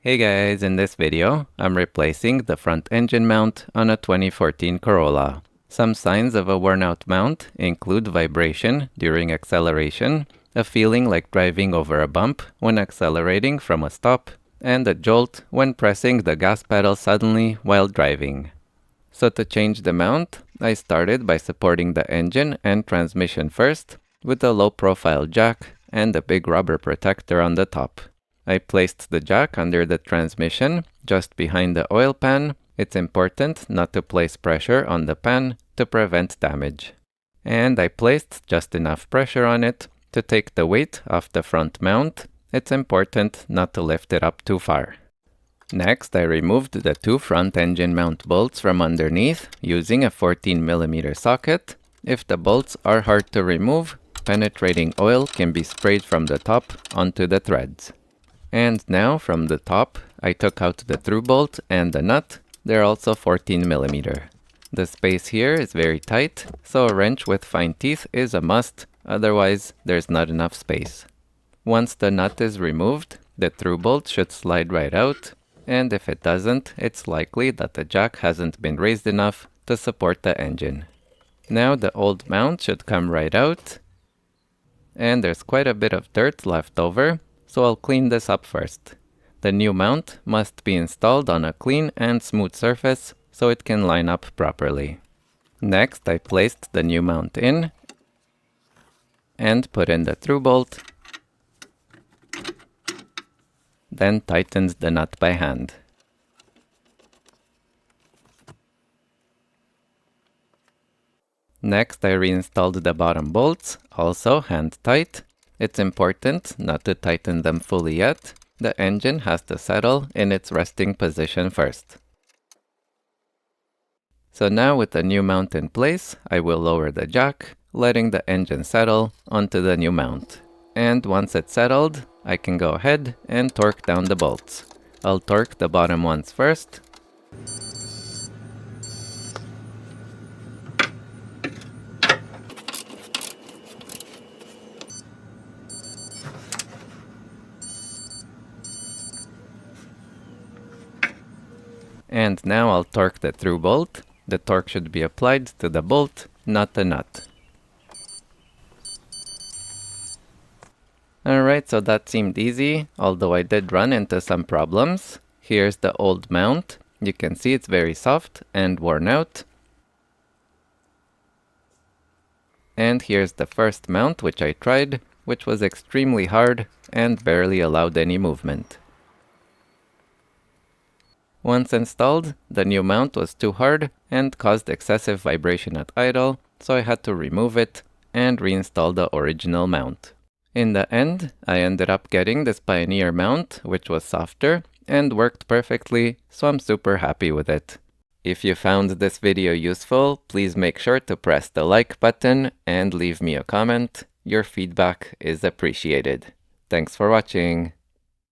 Hey guys, in this video, I'm replacing the front engine mount on a 2014 Corolla. Some signs of a worn-out mount include vibration during acceleration, a feeling like driving over a bump when accelerating from a stop, and a jolt when pressing the gas pedal suddenly while driving. So to change the mount, I started by supporting the engine and transmission first with a low-profile jack and a big rubber protector on the top. I placed the jack under the transmission, just behind the oil pan. It's important not to place pressure on the pan to prevent damage. And I placed just enough pressure on it to take the weight off the front mount. It's important not to lift it up too far. Next, I removed the two front engine mount bolts from underneath using a 14mm socket. If the bolts are hard to remove, penetrating oil can be sprayed from the top onto the threads. And now from the top, I took out the through bolt and the nut. They're also 14mm. The space here is very tight, so a wrench with fine teeth is a must, otherwise there's not enough space. Once the nut is removed, the through bolt should slide right out, and if it doesn't, it's likely that the jack hasn't been raised enough to support the engine. Now the old mount should come right out, and there's quite a bit of dirt left over, so I'll clean this up first. The new mount must be installed on a clean and smooth surface so it can line up properly. Next, I placed the new mount in and put in the through bolt, then tightened the nut by hand. Next, I reinstalled the bottom bolts, also hand tight. It's important not to tighten them fully yet. The engine has to settle in its resting position first. So now with the new mount in place, I will lower the jack, letting the engine settle onto the new mount. And once it's settled, I can go ahead and torque down the bolts. I'll torque the bottom ones first. And now I'll torque the through bolt. The torque should be applied to the bolt, not the nut. Alright, so that seemed easy, although I did run into some problems. Here's the old mount. You can see it's very soft and worn out. And here's the first mount which I tried, which was extremely hard and barely allowed any movement. Once installed, the new mount was too hard and caused excessive vibration at idle, so I had to remove it and reinstall the original mount. In the end, I ended up getting this Pioneer mount, which was softer and worked perfectly, so I'm super happy with it. If you found this video useful, please make sure to press the like button and leave me a comment. Your feedback is appreciated. Thanks for watching.